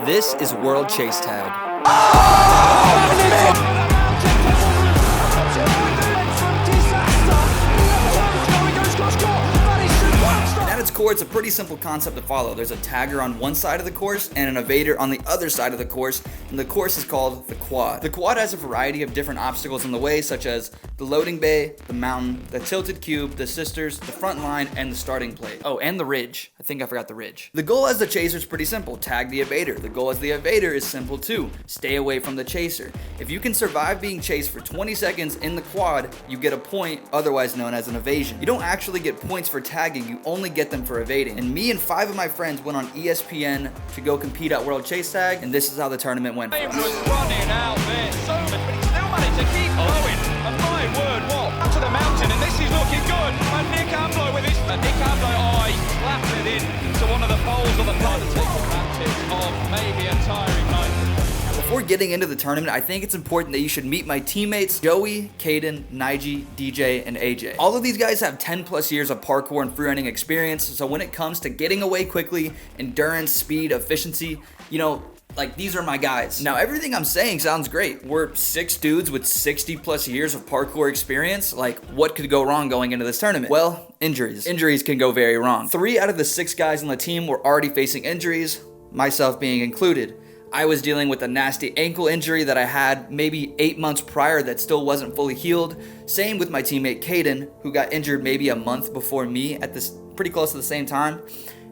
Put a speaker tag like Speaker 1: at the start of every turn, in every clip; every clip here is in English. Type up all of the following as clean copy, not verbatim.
Speaker 1: This is World Chase Tag. At its core, it's a pretty simple concept to follow. There's a tagger on one side of the course and an evader on the other side of the course, and the course is called the quad. The quad has a variety of different obstacles in the way, such as the loading bay, the mountain, the tilted cube, the sisters, the front line, and the starting plate. Oh, and the ridge. I think I forgot the ridge. The goal as the chaser is pretty simple. Tag the evader. The goal as the evader is simple too. Stay away from the chaser. If you can survive being chased for 20 seconds in the quad, you get a point, otherwise known as an evasion. You don't actually get points for tagging, you only get them for evading. And me and 5 of my friends went on ESPN to go compete at World Chase Tag, and this is how the tournament went.
Speaker 2: He was running out there so much, but he still managed to keep going. And my word, what? Up to the mountain, and this is looking good. And Nick Amblo with his... Nick Amblo, he slapped it in to one of the poles of the blood to take advantage of maybe a tiring night.
Speaker 1: Before getting into the tournament, I think it's important that you should meet my teammates, Joey, Caden, Nige, DJ, and AJ. All of these guys have 10 plus years of parkour and freerunning experience, so when it comes to getting away quickly, endurance, speed, efficiency, you know, like, these are my guys. Now, everything I'm saying sounds great. We're 6 dudes with 60 plus years of parkour experience. Like, what could go wrong going into this tournament? Well, injuries. Injuries can go very wrong. 3 out of the 6 guys on the team were already facing injuries, myself being included. I was dealing with a nasty ankle injury that I had maybe 8 months prior that still wasn't fully healed. Same with my teammate Caden, who got injured maybe a month before me at this pretty close to the same time.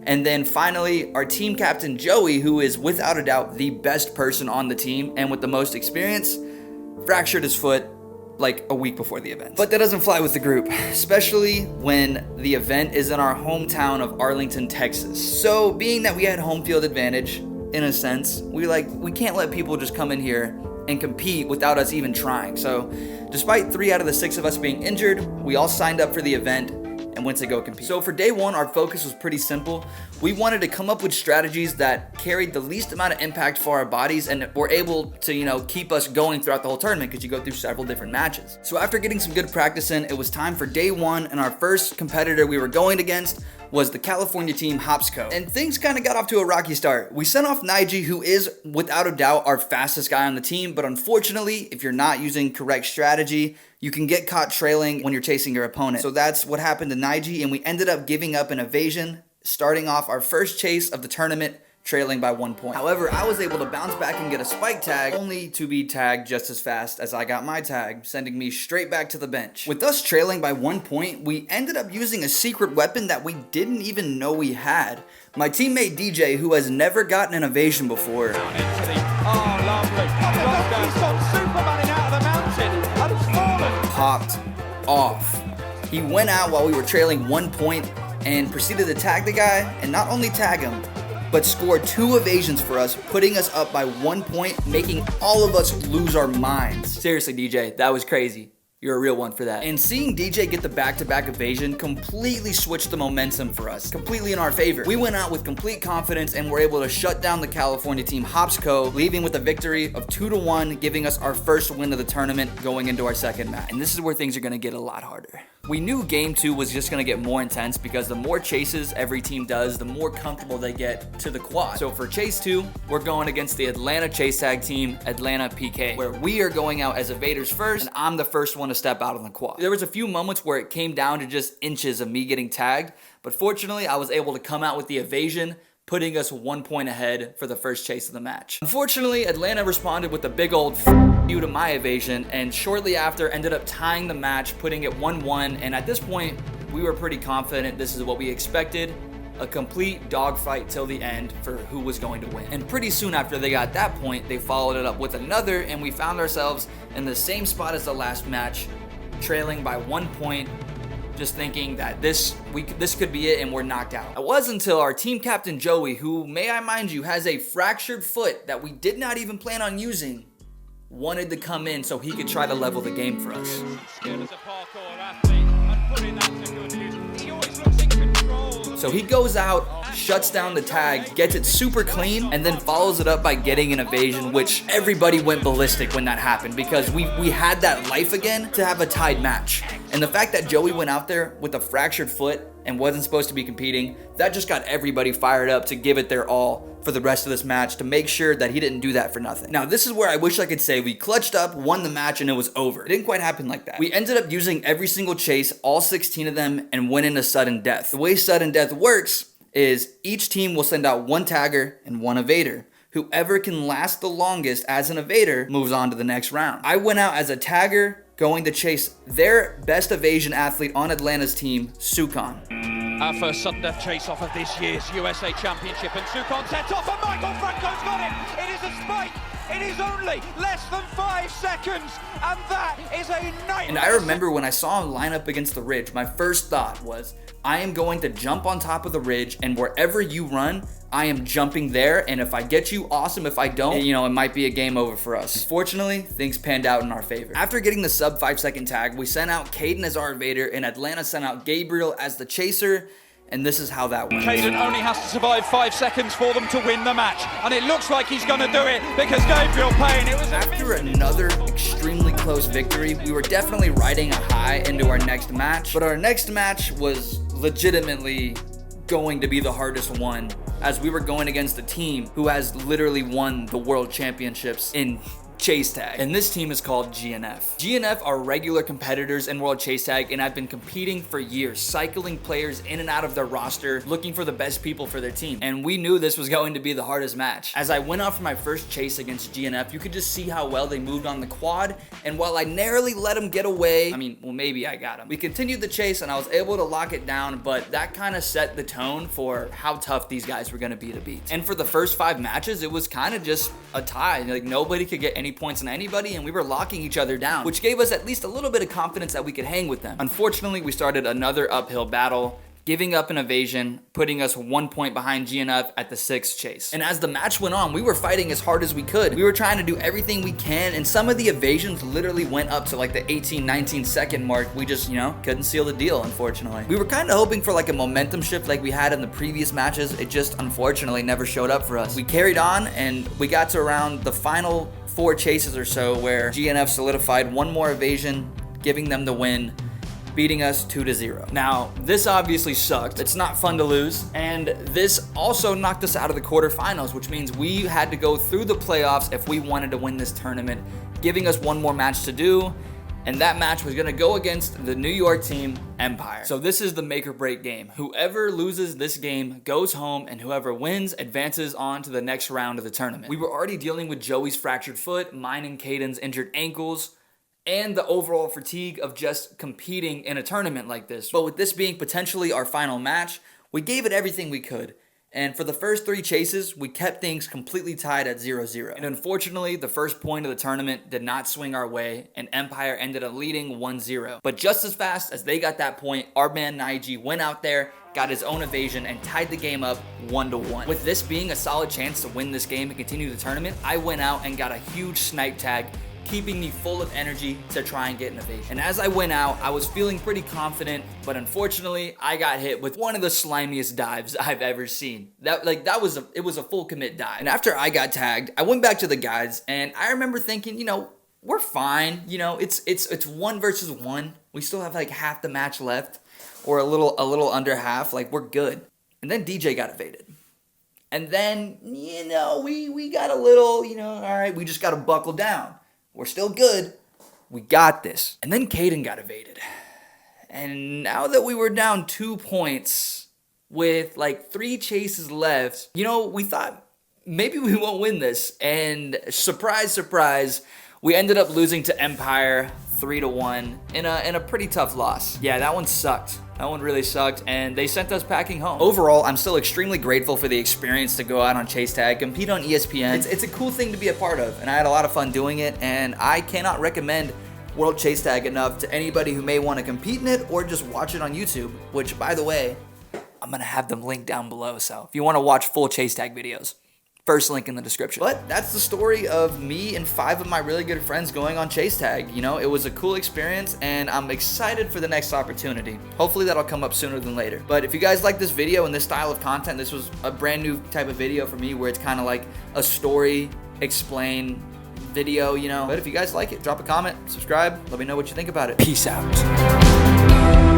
Speaker 1: And then finally, our team captain Joey, who is without a doubt the best person on the team and with the most experience, fractured his foot like a week before the event. But that doesn't fly with the group, especially when the event is in our hometown of Arlington, Texas. So being that we had home field advantage, in a sense, we can't let people just come in here and compete without us even trying. So despite 3 out of the 6 of us being injured, we all signed up for the event and went to go compete. So for day 1, our focus was pretty simple. We wanted to come up with strategies that carried the least amount of impact for our bodies and were able to, you know, keep us going throughout the whole tournament, because you go through several different matches. So after getting some good practice in, it was time for day 1, and our first competitor we were going against was the California team Hopsco. And things kind of got off to a rocky start. We sent off Nige, who is without a doubt our fastest guy on the team, but unfortunately, if you're not using correct strategy, you can get caught trailing when you're chasing your opponent. So that's what happened to Nige, and we ended up giving up an evasion, starting off our first chase of the tournament, trailing by 1 point. However, I was able to bounce back and get a spike tag, only to be tagged just as fast as I got my tag, sending me straight back to the bench. With us trailing by 1 point, we ended up using a secret weapon that we didn't even know we had. My teammate DJ, who has never gotten an evasion before,
Speaker 2: Oh, lovely. He's got Superman out of the mountain and fallen.
Speaker 1: popped off. He went out while we were trailing 1 point and proceeded to tag the guy, and not only tag him, but scored 2 evasions for us, putting us up by 1 point, making all of us lose our minds. Seriously, DJ, that was crazy. You're a real one for that. And seeing DJ get the back-to-back evasion completely switched the momentum for us, completely in our favor. We went out with complete confidence and were able to shut down the California team Hopsco, leaving with a victory of 2-1, giving us our first win of the tournament going into our second match. And this is where things are gonna get a lot harder. We knew game 2 was just gonna get more intense, because the more chases every team does, the more comfortable they get to the quad. So for chase 2, we're going against the Atlanta Chase Tag team, Atlanta PK, where we are going out as evaders first, and I'm the first one to step out on the quad. There was a few moments where it came down to just inches of me getting tagged, but fortunately I was able to come out with the evasion, putting us 1 point ahead for the first chase of the match. Unfortunately, Atlanta responded with a big old you to my evasion, and shortly after ended up tying the match, putting it 1-1, and at this point, we were pretty confident this is what we expected, a complete dogfight till the end for who was going to win. And pretty soon after they got that point, they followed it up with another, and we found ourselves in the same spot as the last match, trailing by 1 point, just thinking that this could be it and we're knocked out. It wasn't until our team captain Joey, who, may I mind you, has a fractured foot that we did not even plan on using, wanted to come in so he could try to level the game for us.
Speaker 2: Skilled as a parkour athlete and putting that to good use. He always looks in control.
Speaker 1: So he goes out, shuts down the tag, gets it super clean, and then follows it up by getting an evasion, which everybody went ballistic when that happened, because we had that life again to have a tied match. And the fact that Joey went out there with a fractured foot and wasn't supposed to be competing, that just got everybody fired up to give it their all for the rest of this match to make sure that he didn't do that for nothing. Now, this is where I wish I could say we clutched up, won the match, and it was over. It didn't quite happen like that. We ended up using every single chase, all 16 of them, and went into sudden death. The way sudden death works is each team will send out one tagger and one evader. Whoever can last the longest as an evader moves on to the next round. I went out as a tagger, going to chase their best evasion athlete on Atlanta's team, Sukon.
Speaker 2: Our first sudden death chase off of this year's USA Championship, and Sukon sets off, and Michael Franco's got it! It is a spike! It is only less than 5 seconds, and that is a nightmare!
Speaker 1: And I remember when I saw him line up against the ridge, my first thought was, I am going to jump on top of the ridge, and wherever you run, I am jumping there, and if I get you, awesome. If I don't, it might be a game over for us. Unfortunately, things panned out in our favor. After getting the sub 5-second tag, we sent out Caden as our evader, and Atlanta sent out Gabriel as the chaser, and this is how that went.
Speaker 2: Caden only has to survive 5 seconds for them to win the match, and it looks like he's going to do it because Gabriel Payne, it was
Speaker 1: after another extremely close victory, we were definitely riding a high into our next match, but our next match was legitimately going to be the hardest one, as we were going against a team who has literally won the world championships in chase tag, and this team is called GNF. GNF are regular competitors in World Chase Tag and have been competing for years, cycling players in and out of their roster, looking for the best people for their team. And we knew this was going to be the hardest match. As I went out for my first chase against GNF, you could just see how well they moved on the quad, and while I narrowly let them get away, maybe I got them. We continued the chase and I was able to lock it down, but that kind of set the tone for how tough these guys were going to be to beat. And for the first 5 matches, it was kind of just a tie. Like, nobody could get any points on anybody, and we were locking each other down, which gave us at least a little bit of confidence that we could hang with them. Unfortunately, we started another uphill battle, giving up an evasion, putting us 1 point behind GNF at the 6th chase. And as the match went on, we were fighting as hard as we could. We were trying to do everything we can, and some of the evasions literally went up to like the 18, 19 second mark. We just, couldn't seal the deal, unfortunately. We were kind of hoping for like a momentum shift like we had in the previous matches. It just unfortunately never showed up for us. We carried on, and we got to around the final 4 chases or so where GNF solidified one more evasion, giving them the win, beating us 2-0. Now, this obviously sucked. It's not fun to lose, and this also knocked us out of the quarterfinals, which means we had to go through the playoffs if we wanted to win this tournament, giving us one more match to do, and that match was gonna go against the New York team, Empire. So this is the make or break game. Whoever loses this game goes home, and whoever wins advances on to the next round of the tournament. We were already dealing with Joey's fractured foot, mine and Caden's injured ankles, and the overall fatigue of just competing in a tournament like this. But with this being potentially our final match, we gave it everything we could. And for the first 3 chases, we kept things completely tied at 0-0. And unfortunately, the first point of the tournament did not swing our way, and Empire ended up leading 1-0. But just as fast as they got that point, our man Naiji went out there, got his own evasion, and tied the game up 1-1. With this being a solid chance to win this game and continue the tournament, I went out and got a huge snipe tag, keeping me full of energy to try and get an evasion. And as I went out, I was feeling pretty confident, but unfortunately, I got hit with one of the slimiest dives I've ever seen. It was a full commit dive. And after I got tagged, I went back to the guys, and I remember thinking, we're fine. It's 1 versus 1. We still have like half the match left, or a little under half. Like, we're good. And then DJ got evaded. And then, we got a little, all right, we just got to buckle down. We're still good. We got this. And then Caden got evaded. And now that we were down 2 points with like 3 chases left, we thought maybe we won't win this. And surprise, surprise, we ended up losing to Empire 3-1 in a pretty tough loss. Yeah, that one sucked. That one really sucked, and they sent us packing home. Overall, I'm still extremely grateful for the experience to go out on Chase Tag, compete on ESPN. It's a cool thing to be a part of, and I had a lot of fun doing it, and I cannot recommend World Chase Tag enough to anybody who may want to compete in it or just watch it on YouTube, which, by the way, I'm going to have them linked down below, so if you want to watch full Chase Tag videos, first link in the description. But that's the story of me and 5 of my really good friends going on Chase Tag. It was a cool experience, and I'm excited for the next opportunity. Hopefully that'll come up sooner than later. But if you guys like this video and this style of content, this was a brand new type of video for me where it's kind of like a story explain video, But if you guys like it, drop a comment, subscribe, let me know what you think about it. Peace out.